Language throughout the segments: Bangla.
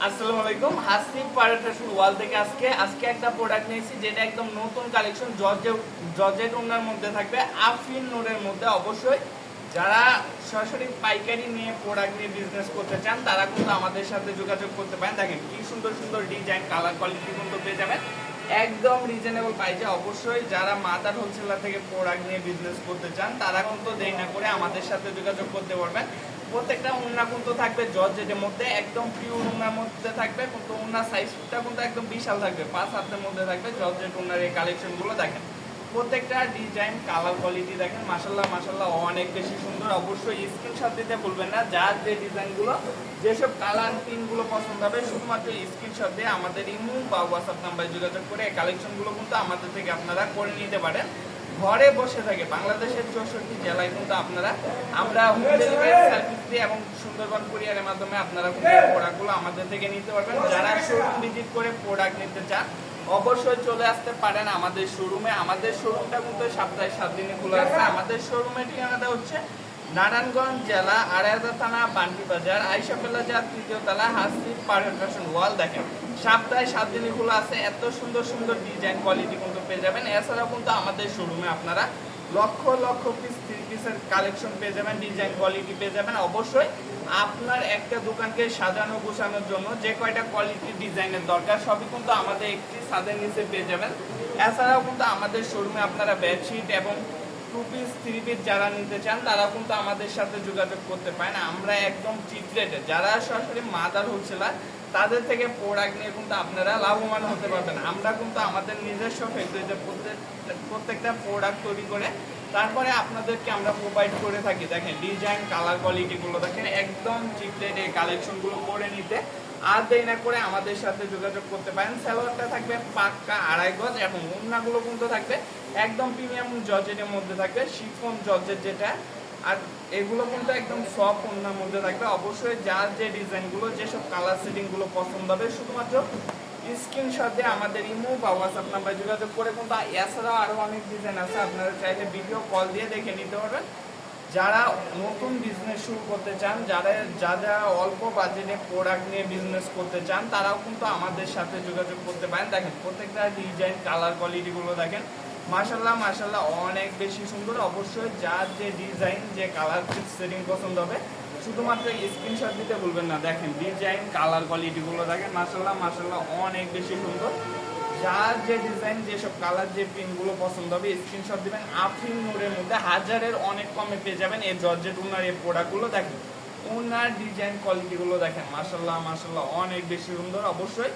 আসসালামু আলাইকুম। হাসিব পারভেজ ফ্যাশন ওয়াল থেকে আজকে একটা প্রোডাক্ট নিয়েছি যেটা একদম নতুন কালেকশন জর্জেট ওনার মধ্যে থাকবে আফরিন নূরের মধ্যে। অবশ্যই যারা সরাসরি পাইকারি নিয়ে প্রোডাক্ট নিয়ে বিজনেস করতে চান তারা কিন্তু আমাদের সাথে যোগাযোগ করতে পারেন। দেখেন কি সুন্দর সুন্দর ডিজাইন, কালার কোয়ালিটি কিন্তু পেয়ে যাবেন একদম রিজনেবল প্রাইসে। অবশ্যই যারা মাদার হোলসেলার থেকে প্রোডাক্ট নিয়ে বিজনেস করতে চান তারা কিন্তু দেরি না করে আমাদের সাথে যোগাযোগ করতে পারবেন। প্রত্যেকটা ওড়না কিন্তু থাকবে জর্জেটের মধ্যে, একদম পিওর ওড়নার মধ্যে থাকবে, কিন্তু ওড়নার সাইজটা কিন্তু একদম বিশাল থাকবে, 5 হাতের মধ্যে থাকবে। জর্জেট ওড়নার এই কালেকশনগুলো দেখেন, প্রত্যেকটা ডিজাইন কালার কোয়ালিটি দেখেন মাশাআল্লাহ মাশাআল্লাহ অনেক বেশি সুন্দর। অবশ্যই স্ক্রিনশট দিতে ভুলবেন না। যার যে ডিজাইনগুলো যেসব কালার পিনগুলো পছন্দ হবে শুধুমাত্র স্ক্রিনশট দিয়ে আমাদের ইমো বা হোয়াটসঅ্যাপ নাম্বারে যোগাযোগ করে এই কালেকশনগুলো কিন্তু আমাদের থেকে আপনারা করে নিতে পারেন। ঘরে বসে থাকে বাংলাদেশের 64 জেলায় কিন্তু আমরা হোম ডেলিভারি সার্ভিস দিয়ে এবং সুন্দরবন কুরিয়ারের মাধ্যমে আপনারা প্রোডাক্টগুলো আমাদের থেকে নিতে পারবেন। যারা শোরুম ভিজিট করে প্রোডাক্ট নিতে চান অবশ্যই চলে আসতে পারেন আমাদের শোরুমে। আমাদের শোরুমটা কিন্তু সপ্তাহে 7 দিনে খোলা আছে। আমাদের শোরুমের ঠিকানাটা হচ্ছে নারায়ণগঞ্জ জেলা আড়াইহাজার থানা বান্টি বাজার আইসা প্লাজা 3য় তলা হাসিব পারভেজ ফ্যাশন ওয়াল। দেখেন সপ্তাহে 7 দিনই খোলা আছে। এত সুন্দর সুন্দর ডিজাইন কোয়ালিটি কিন্তু পেয়ে যাবেন। এছাড়াও কিন্তু আমাদের শোরুমে আপনারা লক্ষ লক্ষ পিস 3 পিসের কালেকশন পেয়ে যাবেন, ডিজাইন কোয়ালিটি পেয়ে যাবেন। অবশ্যই আপনার একটা দোকানকে সাজানো গোছানোর জন্য যে কয়টা কোয়ালিটি ডিজাইনের দরকার সবই কিন্তু আমাদের একটি ছাদের নিচে পেয়ে যাবেন। এছাড়াও কিন্তু আমাদের শোরুমে আপনারা বেডশিট এবং 2 পিস 3 পিস যারা নিতে চান তারা কিন্তু আমাদের সাথে যোগাযোগ করতে পারেন। আমরা একদম চিপ রেটে, যারা সরাসরি মাদার হোলসেলার তাদের থেকে প্রোডাক্ট নিয়ে কিন্তু আপনারা লাভবান হতে পারবেন। আমরা কিন্তু আমাদের নিজস্ব ফ্যাক্টরিতে প্রত্যেকটা প্রোডাক্ট তৈরি করে তারপরে আপনাদেরকে আমরা প্রোভাইড করে থাকি। দেখেন ডিজাইন কালার কোয়ালিটিগুলো দেখেন একদম চিপ রেটে কালেকশনগুলো করে নিতে আর দেরি না করে আমাদের সাথে যোগাযোগ করতে পারেন। সালোয়ারটা থাকবে পাক্কা 2.5 গজ এবং ওড়নাগুলো কিন্তু থাকবে একদম প্রিমিয়াম জর্জেটের মধ্যে থাকবে, শিফন জর্জেট যেটা। আর এগুলো কিন্তু একদম সফট ওড়নার মধ্যে থাকবে। অবশ্যই যার যে ডিজাইনগুলো যেসব কালার সেটিংগুলো পছন্দ হবে শুধুমাত্র স্ক্রিনশট দিয়ে আমাদের ইমো বা হোয়াটসঅ্যাপ নাম্বারে যোগাযোগ করে কিন্তু এছাড়াও আরও অনেক ডিজাইন আছে, আপনারা চাইলে ভিডিও কল দিয়ে দেখে নিতে পারবেন। যারা নতুন বিজনেস শুরু করতে চান, যারা অল্প বাজেটে প্রোডাক্ট নিয়ে বিজনেস করতে চান তারাও কিন্তু আমাদের সাথে যোগাযোগ করতে পারেন। দেখেন প্রত্যেকটা ডিজাইন কালার কোয়ালিটিগুলো দেখেন মাশাআল্লাহ মাশাআল্লাহ অনেক বেশি সুন্দর। অবশ্যই যার যে ডিজাইন যে কালার সেটিং পছন্দ হবে শুধুমাত্র স্ক্রিনশট দিতে ভুলবেন না। দেখেন ডিজাইন কালার কোয়ালিটিগুলো দেখেন মাশাআল্লাহ মাশাআল্লাহ অনেক বেশি সুন্দর। যার যে ডিজাইন যেসব কালার যে প্রিন্টগুলো পছন্দ হবে স্ক্রিনশট দিবেন। আফরিন নূরের মধ্যে হাজারের অনেক কমে পেয়ে যাবেন এই জর্জেট ওনার এই প্রোডাক্টগুলো। দেখেন ওনার ডিজাইন কোয়ালিটিগুলো দেখেন মাশাআল্লাহ মাশাআল্লাহ অনেক বেশি সুন্দর। অবশ্যই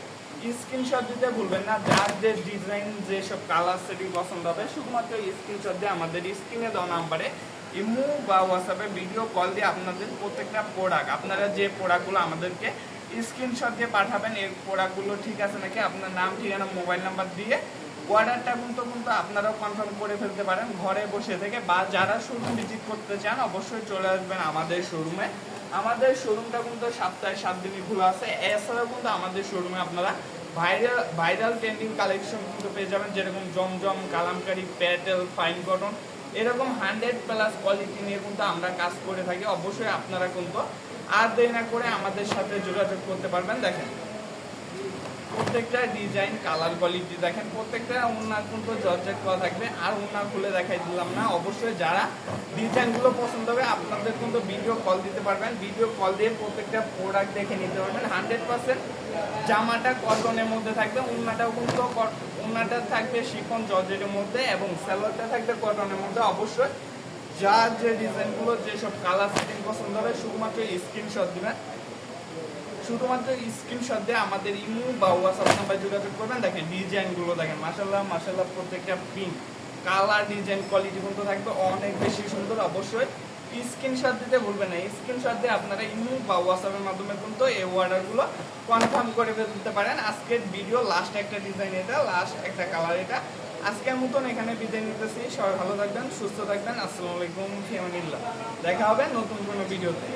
স্ক্রিনশট দিতে ভুলবেন না। যার যে ডিজাইন যেসব কালার সেটিং পছন্দ হবে শুধুমাত্র স্ক্রিনশট দিয়ে আমাদের স্ক্রিনে দেওয়া নাম্বারে ইমো বা হোয়াটসঅ্যাপে ভিডিও কল দিয়ে আপনাদের প্রত্যেকটা প্রোডাক্ট আপনারা যে প্রোডাক্টগুলো আমাদেরকে স্ক্রিনশট দিয়ে পাঠাবেন এই প্রোডাক্টগুলো ঠিক আছে নাকি আপনার নাম ঠিকানা মোবাইল নাম্বার দিয়ে অর্ডারটা কিন্তু আপনারাও কনফার্ম করে ফেলতে পারেন ঘরে বসে থেকে। বা যারা শোরুম ভিজিট করতে চান অবশ্যই চলে আসবেন আমাদের শোরুমে। আমাদের শোরুমটা কিন্তু সপ্তাহে 7 দিনই খোলা আছে। এছাড়াও কিন্তু আমাদের শোরুমে আপনারা ভাইরাল ট্রেন্ডিং কালেকশন কিন্তু পেয়ে যাবেন, যেরকম জমজম, কালামকারী, প্যাটেল, ফাইন কটন, এরকম 100+ কোয়ালিটি নিয়ে কিন্তু আমরা কাজ করে থাকি। অবশ্যই আপনারা কিন্তু আর দেরি না করে আমাদের সাথে যোগাযোগ করতে পারবেন। দেখেন প্রত্যেকটা ডিজাইন কালার কোয়ালিটি দেখেন, প্রত্যেকটা ওড়না কিন্তু জর্জেট করা থাকবে। আর ওড়না খুলে দেখাই দিলাম না। অবশ্যই যারা ডিজাইনগুলো পছন্দ হবে আপনাদের কিন্তু ভিডিও কল দিতে পারবেন, ভিডিও কল দিয়ে প্রত্যেকটা প্রোডাক্ট দেখে নিতে পারবেন। 100% জামাটা কটনের মধ্যে থাকবে, ওড়নাটাও কিন্তু ওড়নাটা থাকবে শিফন জর্জেটের মধ্যে এবং সালোয়ারটা থাকবে কটনের মধ্যে। অবশ্যই যার যে ডিজাইনগুলো যেসব কালার সেটিং পছন্দ হবে শুধুমাত্র স্ক্রিনশট দিবেন, শুধুমাত্র স্ক্রিনশট দিয়ে আমাদের ইমো বা হোয়াটসঅ্যাপ নাম্বারে যোগাযোগ করবেন। দেখেন ডিজাইনগুলো দেখেন মাশাআল্লাহ মাশাআল্লাহ প্রত্যেকটা প্রিন্ট কালার ডিজাইন কোয়ালিটি কিন্তু থাকবে অনেক বেশি সুন্দর। অবশ্যই স্ক্রিনশট দিতে ভুলবেন না। স্ক্রিনশট দিয়ে আপনারা ইমো বা হোয়াটসঅ্যাপের মাধ্যমে কিন্তু এই অর্ডারগুলো কনফার্ম করে ফেলতে পারেন। আজকের ভিডিও লাস্ট একটা ডিজাইন এটা, লাস্ট একটা কালার এটা। আজকের মতন এখানে বিদায় নিতেছি। সবাই ভালো থাকবেন, সুস্থ থাকবেন। আসসালামু আলাইকুম, ফি আমানিল্লাহ। দেখা হবে নতুন কোনো ভিডিওতে।